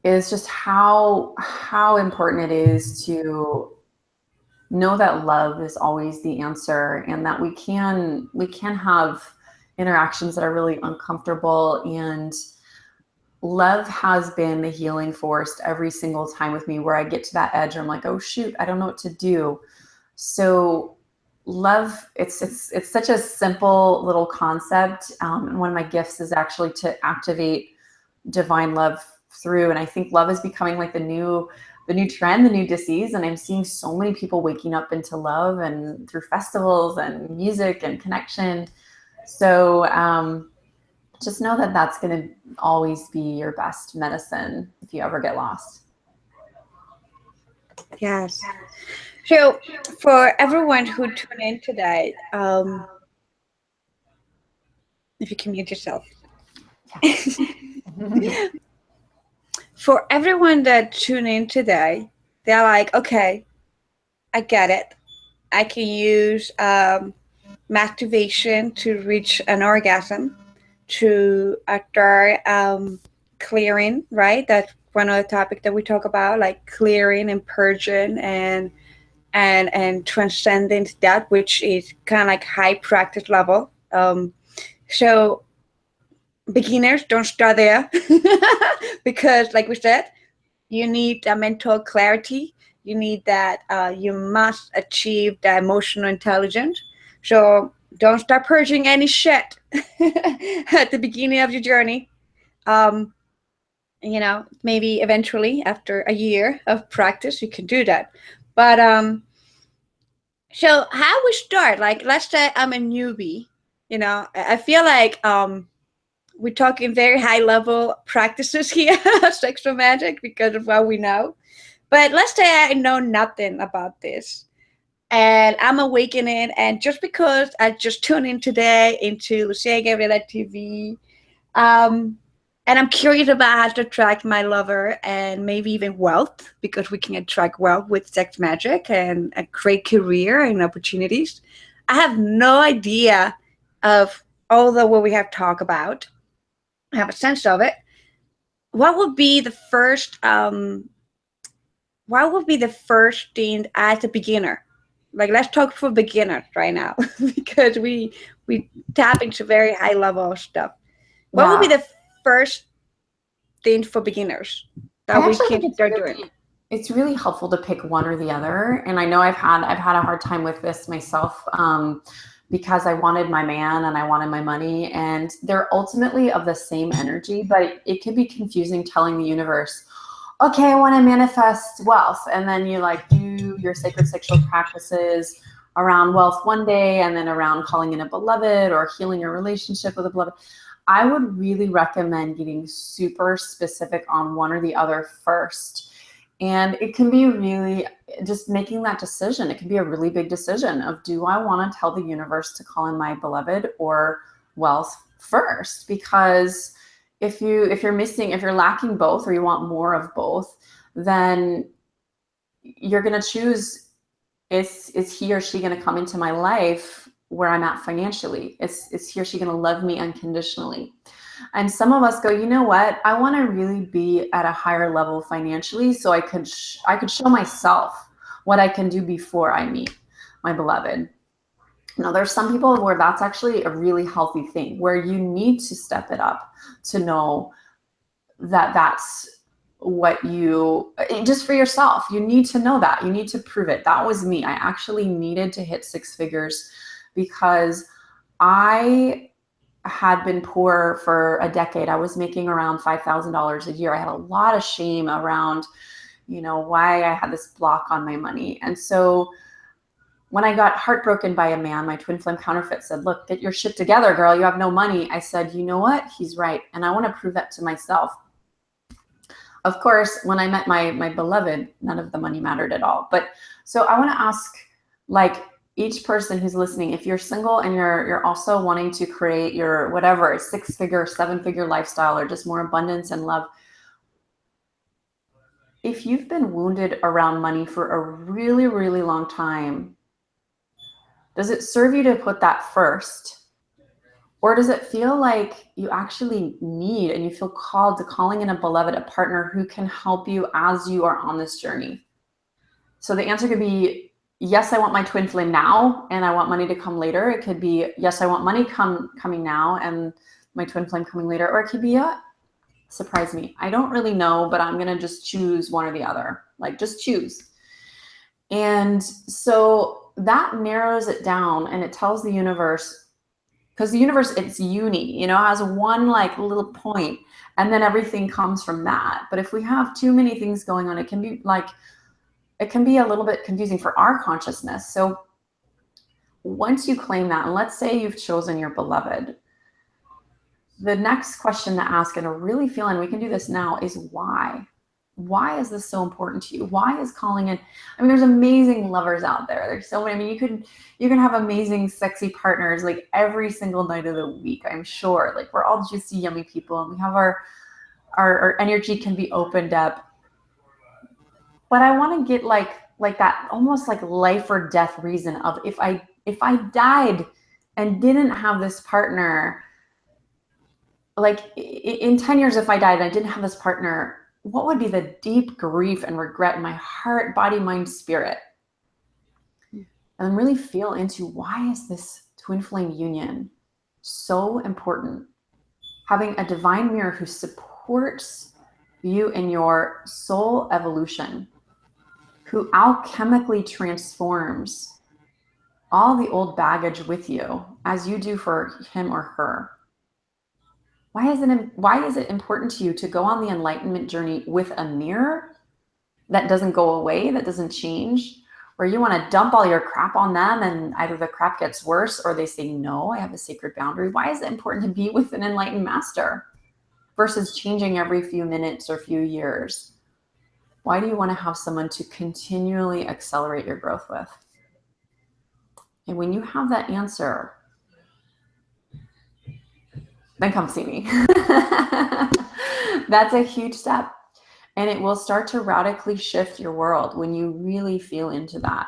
is just how important it is to know that love is always the answer, and that we can have interactions that are really uncomfortable. And love has been the healing force every single time with me, where I get to that edge, I'm like, oh shoot, I don't know what to do. So love, it's such a simple little concept. And one of my gifts is actually to activate divine love through. And I think love is becoming like the new trend, the new disease. And I'm seeing so many people waking up into love, and through festivals and music and connection. So just know that that's going to always be your best medicine if you ever get lost. Yes. So for everyone who tuned in today, if you can mute yourself. Yes. For everyone that tune in today, they're like, okay, I get it. I can use masturbation to reach an orgasm, to start clearing, right? That's one of the topics that we talk about, like clearing and purging and transcending that, which is kind of like high practice level. So beginners don't start there because, like we said, you need a mental clarity. You need that. You must achieve the emotional intelligence. So don't start purging any shit at the beginning of your journey. Um, maybe eventually after a year of practice, you can do that. But so how we start? Like, let's say I'm a newbie. I feel like we're talking very high level practices here, sexual magic, because of what we know. But let's say I know nothing about this and I'm awakening, and just because I just tuned in today into Lucia Gabriela TV, um, and I'm curious about how to attract my lover and maybe even wealth, because we can attract wealth with sex magic and a great career and opportunities. I have no idea of all the what we have talked about. I have a sense of it. What would be the first what would be the first thing as a beginner? Like, let's talk for beginners right now because we tap into very high level stuff. What would be Yeah. the first thing for beginners I that we actually can think start doing? it's really helpful to pick one or the other. And I know I've had a hard time with this myself, because I wanted my man and I wanted my money, and they're ultimately of the same energy, but it can be confusing telling the universe, okay, I want to manifest wealth. And then you like do your sacred sexual practices around wealth one day and then around calling in a beloved or healing your relationship with a beloved. I would really recommend getting super specific on one or the other first. And it can be really just making that decision. It can be a really big decision of, do I want to tell the universe to call in my beloved or wealth first? Because if you're lacking both, or you want more of both, then you're going to choose, is he or she going to come into my life where I'm at financially? Is he or she going to love me unconditionally? And some of us go, you know what? I want to really be at a higher level financially, so I could show myself what I can do before I meet my beloved. Now, there's some people where that's actually a really healthy thing, where you need to step it up to know that that's what you, just for yourself, you need to know that. You need to prove it. That was me. I actually needed to hit six figures because I had been poor for a decade. I was making around $5,000 a year. I had a lot of shame around, why I had this block on my money. And so when I got heartbroken by a man, my twin flame counterfeit said, look, get your shit together, girl. You have no money. I said, you know what? He's right. And I want to prove that to myself. Of course, when I met my beloved, none of the money mattered at all. But so I want to ask, like, each person who's listening, if you're single and you're also wanting to create your whatever 6-figure, 7-figure lifestyle, or just more abundance and love, if you've been wounded around money for a really, really long time, does it serve you to put that first? Or does it feel like you actually need, and you feel called to calling in a beloved, a partner who can help you as you are on this journey? So the answer could be, yes, I want my twin flame now and I want money to come later. It could be, yes, I want money coming now and my twin flame coming later. Or it could be, surprise me. I don't really know, but I'm going to just choose one or the other. Like, just choose. And so that narrows it down, and it tells the universe, because the universe, it's uni, has one like little point, and then everything comes from that. But if we have too many things going on, it can be a little bit confusing for our consciousness. So once you claim that, and let's say you've chosen your beloved, the next question to ask, and a really feeling, we can do this now, is why? why is this so important to you? Why is calling in? I mean, there's amazing lovers out there. There's so many. I mean, you can have amazing, sexy partners like every single night of the week, I'm sure. Like we're all juicy, yummy people, and we have our energy can be opened up. But I want to get like that almost like life or death reason of if I died and didn't have this partner, like in 10 years, if I died and I didn't have this partner, what would be the deep grief and regret in my heart, body, mind, spirit? And really feel into why is this twin flame union so important? Having a divine mirror who supports you in your soul evolution, who alchemically transforms all the old baggage with you as you do for him or her. Why is it important to you to go on the enlightenment journey with a mirror that doesn't go away, that doesn't change, where you want to dump all your crap on them and either the crap gets worse or they say, no, I have a sacred boundary? Why is it important to be with an enlightened master versus changing every few minutes or few years? Why do you want to have someone to continually accelerate your growth with? And when you have that answer, then come see me. That's a huge step. And it will start to radically shift your world when you really feel into that.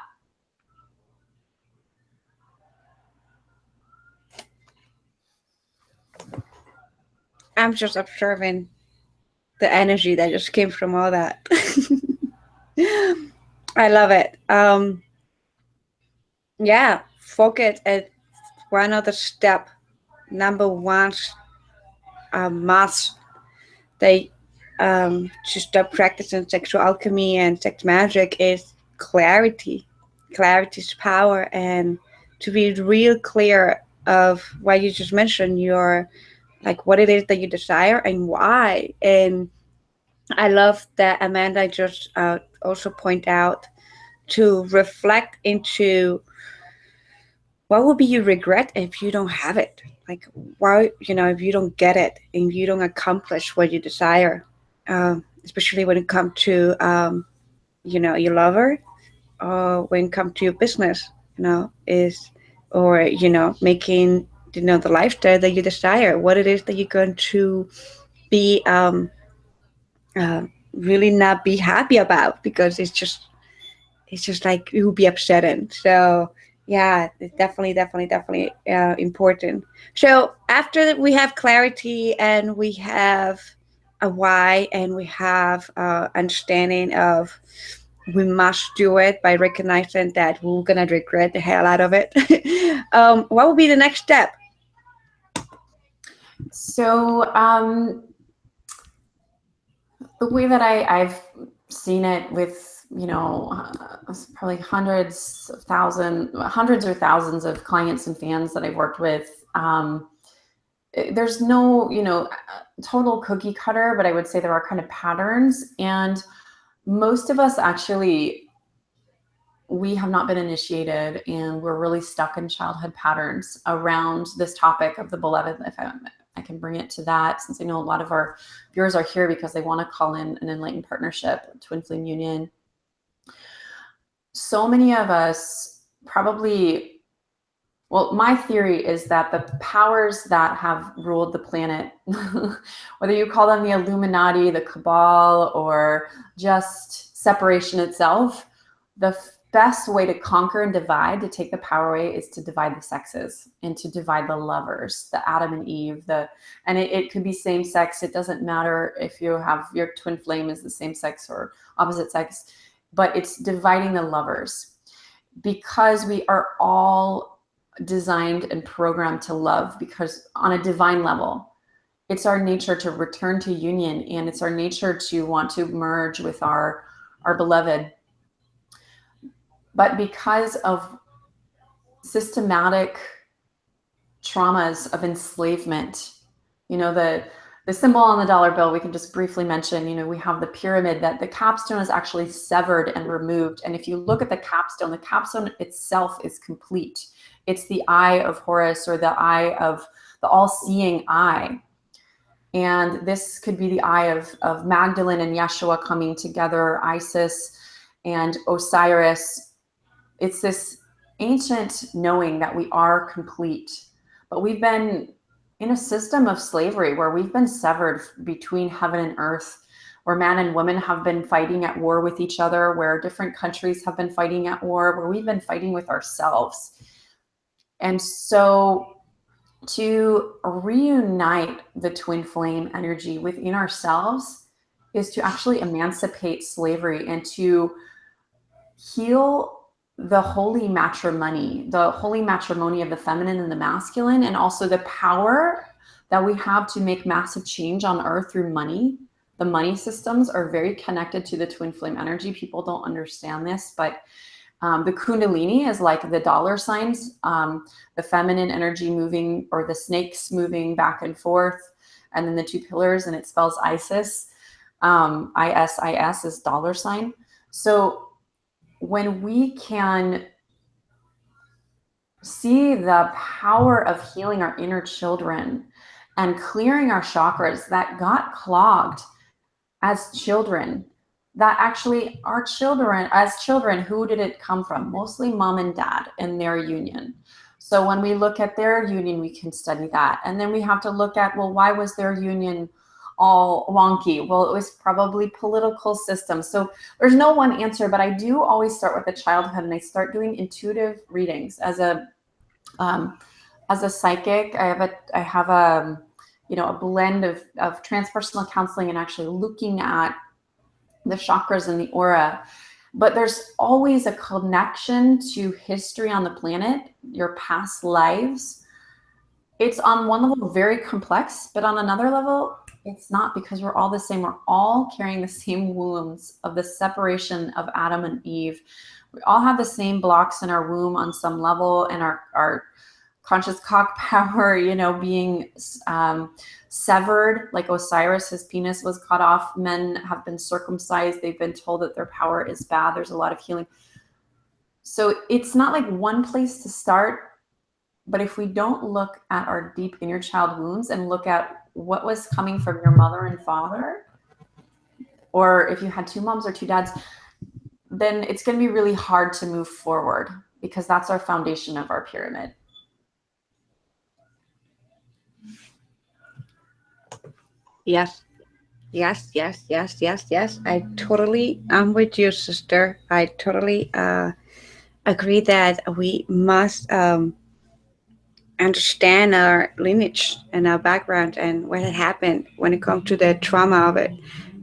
I'm just observing the energy that just came from all that. I love it. Yeah, focus at one other step. Number one, must they to stop practicing sexual alchemy and sex magic is clarity. Clarity is power, and to be real clear of what you just mentioned, your like what it is that you desire and why. And I love that Amanda just also point out to reflect into what would be your regret if you don't have it. Like why, if you don't get it and you don't accomplish what you desire, especially when it comes to your lover, or when it comes to your business, is or making the lifestyle that you desire, what it is that you're going to be really not be happy about, because it's just like it would be upsetting. So yeah, it's definitely important. So after we have clarity and we have a why and we have understanding of we must do it by recognizing that we're gonna regret the hell out of it. What would be the next step? So the way that I've seen it with, probably hundreds or thousands of clients and fans that I've worked with, there's no, total cookie cutter, but I would say there are kind of patterns. And most of us actually, we have not been initiated and we're really stuck in childhood patterns around this topic of the beloved. If I can bring it to that, since I know a lot of our viewers are here because they want to call in an enlightened partnership, twin flame union. So many of us probably, well, my theory is that the powers that have ruled the planet, whether you call them the Illuminati, the Cabal, or just separation itself, the best way to conquer and divide, to take the power away, is to divide the sexes and to divide the lovers, the Adam and Eve, and it could be same sex. It doesn't matter if you have your twin flame is the same sex or opposite sex, but it's dividing the lovers, because we are all designed and programmed to love, because on a divine level, it's our nature to return to union, and it's our nature to want to merge with our beloved. But because of systematic traumas of enslavement, the symbol on the dollar bill, we can just briefly mention, we have the pyramid, that the capstone is actually severed and removed. And if you look at the capstone itself is complete. It's the eye of Horus, or the eye of the all-seeing eye. And this could be the eye of Magdalene and Yeshua coming together, Isis and Osiris. It's this ancient knowing that we are complete, but we've been in a system of slavery where we've been severed between heaven and earth, where man and woman have been fighting at war with each other, where different countries have been fighting at war, where we've been fighting with ourselves. And so to reunite the twin flame energy within ourselves is to actually emancipate slavery and to heal the holy matrimony of the feminine and the masculine, and also the power that we have to make massive change on earth through money. The money systems are very connected to the twin flame energy. People don't understand this, but the kundalini is like the dollar signs, the feminine energy moving, or the snakes moving back and forth, and then the two pillars, and it spells Isis. ISIS is dollar sign. So when we can see the power of healing our inner children and clearing our chakras that got clogged as children, that actually our children, as children, who did it come from? Mostly mom and dad and their union. So when we look at their union, we can study that. And then we have to look at, well, why was their union all wonky? Well, it was probably political systems. So there's no one answer, but I do always start with the childhood, and I start doing intuitive readings as a psychic. I have a blend of transpersonal counseling and actually looking at the chakras and the aura. But there's always a connection to history on the planet, your past lives. It's on one level very complex, but on another level, it's not, because we're all the same. We're all carrying the same wounds of the separation of Adam and Eve. We all have the same blocks in our womb on some level, and our conscious cock power, being severed, like Osiris, his penis was cut off. Men have been circumcised. They've been told that their power is bad. There's a lot of healing. So it's not like one place to start, but if we don't look at our deep inner child wounds and look at what was coming from your mother and father, or if you had two moms or two dads, then it's going to be really hard to move forward, because that's our foundation of our pyramid. Yes. I totally am with you, sister. I totally agree that we must understand our lineage and our background and what had happened when it comes to the trauma of it.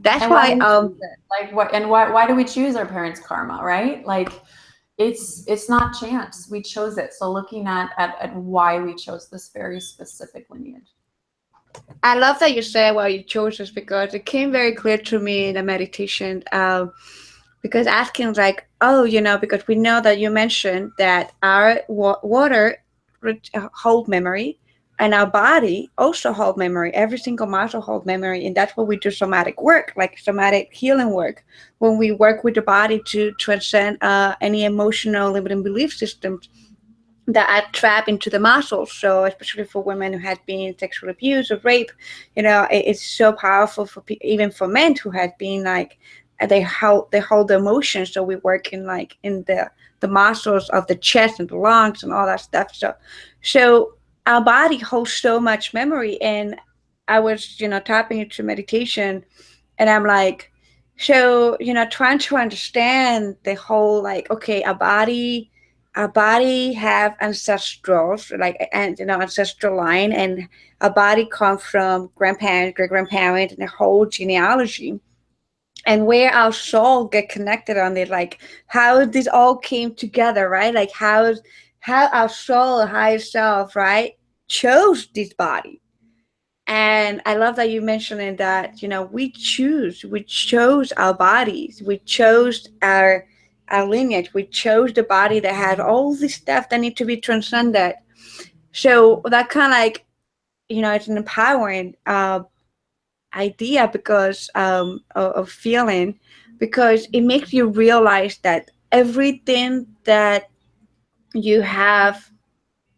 That's why why do we choose our parents' karma, right? Like it's not chance. We chose it. So looking at why we chose this very specific lineage. I love that you said why you chose this, because it came very clear to me in the meditation. Because asking like, because we know that you mentioned that our water hold memory, and our body also hold memory. Every single muscle hold memory, and that's what we do somatic work, like somatic healing work, when we work with the body to transcend any emotional limiting belief systems that are trapped into the muscles. So especially for women who had been sexual abuse or rape, it's so powerful for even for men who had been like, they hold the emotions. So we work in the muscles of the chest and the lungs and all that stuff. So our body holds so much memory. And I was tapping into meditation, and I'm like, so trying to understand the whole, like, okay, our body have ancestrals, like, and ancestral line, and our body comes from grandparents, great grandparents, and the whole genealogy, and where our soul get connected on it, like how this all came together, right? Like how our soul, higher self, right, chose this body. And I love that you mentioned that we chose our bodies, we chose our lineage, we chose the body that had all this stuff that need to be transcended. So that kind of like, it's an empowering idea, because of feeling, because it makes you realize that everything that you have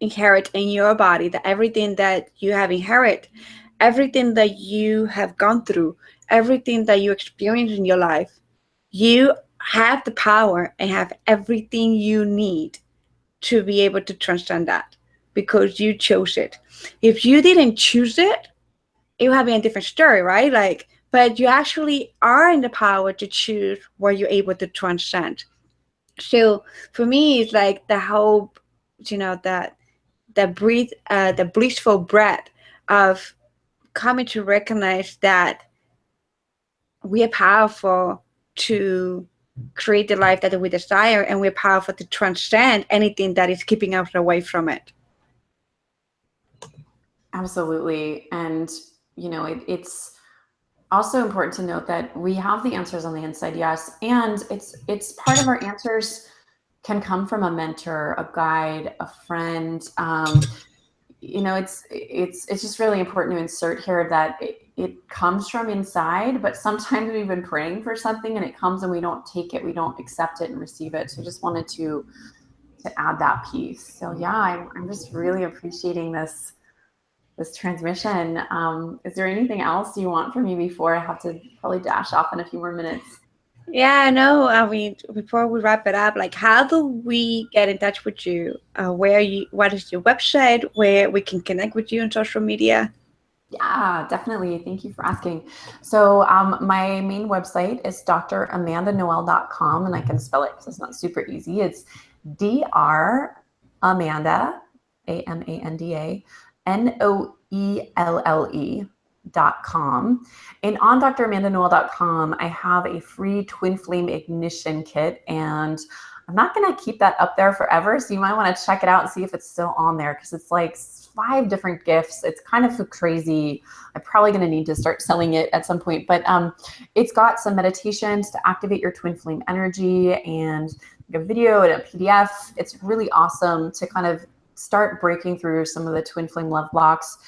inherit in your body, that everything that you have inherit everything that you have gone through, everything that you experience in your life, you have the power and have everything you need to be able to transcend that because you chose it. If you didn't choose it, it would have been a different story, right? Like, but you actually are in the power to choose what you're able to transcend. So for me, it's like the hope, that the blissful breath of coming to recognize that we are powerful to create the life that we desire, and we're powerful to transcend anything that is keeping us away from it. Absolutely. And, it's also important to note that we have the answers on the inside, yes. And it's part of our answers can come from a mentor, a guide, a friend. It's just really important to insert here that it comes from inside, but sometimes we've been praying for something and it comes and we don't take it, we don't accept it and receive it. So I just wanted to add that piece. So yeah, I'm just really appreciating this transmission. Is there anything else you want from me before I have to probably dash off in a few more minutes? Yeah, I know. I mean, before we wrap it up, like, how do we get in touch with you? What is your website where we can connect with you on social media? Yeah, definitely. Thank you for asking. So my main website is dramandanoelle.com, and I can spell it because it's not super easy. It's Dr. Amanda, Amanda, Noelle.com. And on dramandanoelle.com, I have a free twin flame ignition kit, and I'm not going to keep that up there forever. So you might want to check it out and see if it's still on there, because it's like 5 different gifts. It's kind of crazy. I'm probably going to need to start selling it at some point, but it's got some meditations to activate your twin flame energy and a video and a PDF. It's really awesome to kind of start breaking through some of the twin flame love blocks.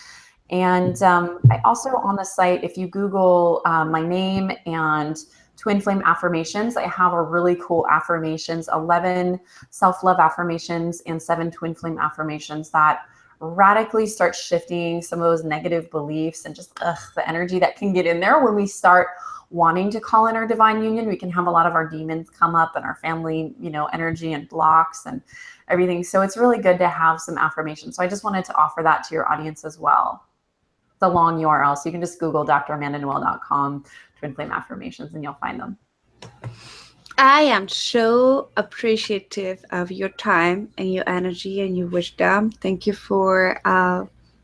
And I also, on the site, if you Google my name and twin flame affirmations, I have a really cool affirmations, 11 self-love affirmations and 7 twin flame affirmations that radically start shifting some of those negative beliefs and just the energy that can get in there when we start wanting to call in our divine union. We can have a lot of our demons come up and our family, energy and blocks and everything. So it's really good to have some affirmations. So I just wanted to offer that to your audience as well. It's a long URL, so you can just Google dramandanoelle.com twin flame affirmations and you'll find them. I am so appreciative of your time and your energy and your wisdom. Thank you for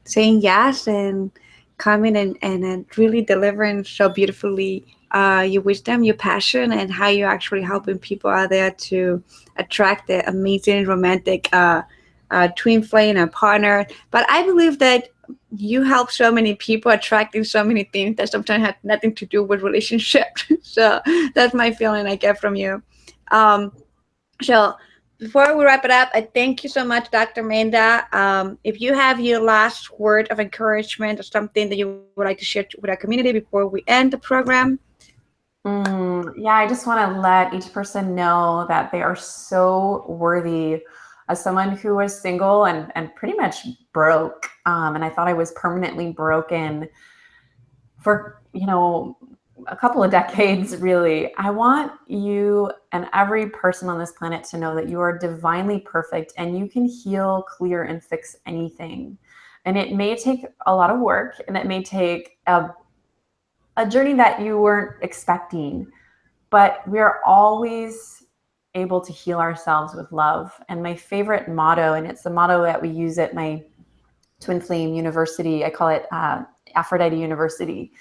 saying yes and coming and really delivering so beautifully your wisdom, your passion, and how you're actually helping people out there to attract the amazing romantic twin flame and partner. But I believe that you help so many people attracting so many things that sometimes have nothing to do with relationships. So that's my feeling I get from you. Um, so before we wrap it up, I thank you so much, Dr. Amanda. If you have your last word of encouragement or something that you would like to share with our community before we end the program. Yeah, I just want to let each person know that they are so worthy. As someone who was single and pretty much broke, and I thought I was permanently broken for, a couple of decades, really. I want you and every person on this planet to know that you are divinely perfect and you can heal, clear, and fix anything. And it may take a lot of work, and it may take a journey that you weren't expecting, but we are always able to heal ourselves with love. And my favorite motto, and it's the motto that we use at my Twin Flame University, I call it Aphrodite University,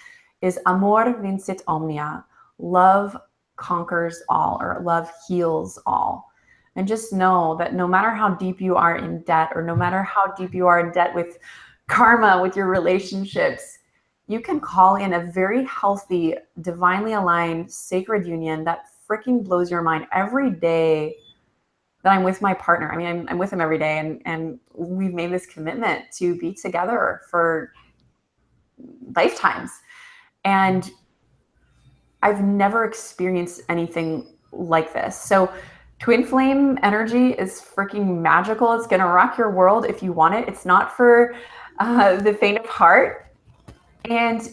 is Amor vincit omnia. Love conquers all, or love heals all. And just know that no matter how deep you are in debt, or no matter how deep you are in debt with karma, with your relationships, you can call in a very healthy, divinely aligned, sacred union that freaking blows your mind every day that I'm with my partner. I mean, I'm with him every day, and we've made this commitment to be together for lifetimes. And I've never experienced anything like this. So twin flame energy is freaking magical. It's going to rock your world if you want it. It's not for the faint of heart. And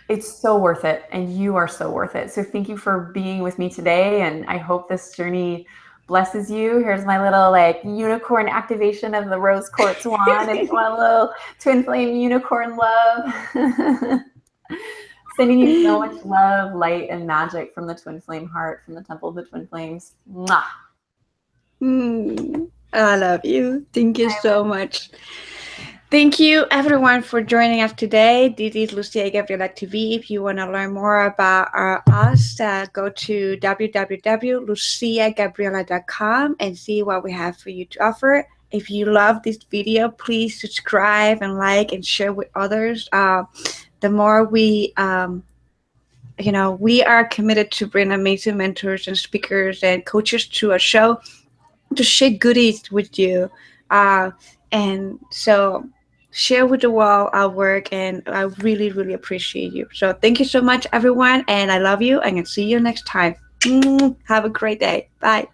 it's so worth it, and you are so worth it. So thank you for being with me today, and I hope this journey blesses you. Here's my little like unicorn activation of the rose quartz wand. It's my little twin flame unicorn love. Sending you so much love, light, and magic from the twin flame heart, from the temple of the twin flames. Mwah. I love you. Thank you so much. Thank you, everyone, for joining us today. This is Lucia Gabriela TV. If you want to learn more about us, go to www.luciagabriela.com and see what we have for you to offer. If you love this video, please subscribe and like and share with others. The more we we are committed to bring amazing mentors and speakers and coaches to our show to share goodies with you. And so share with the world our work, and I really, really appreciate you. So thank you so much, everyone, and I love you, and I'll see you next time. Have a great day. Bye.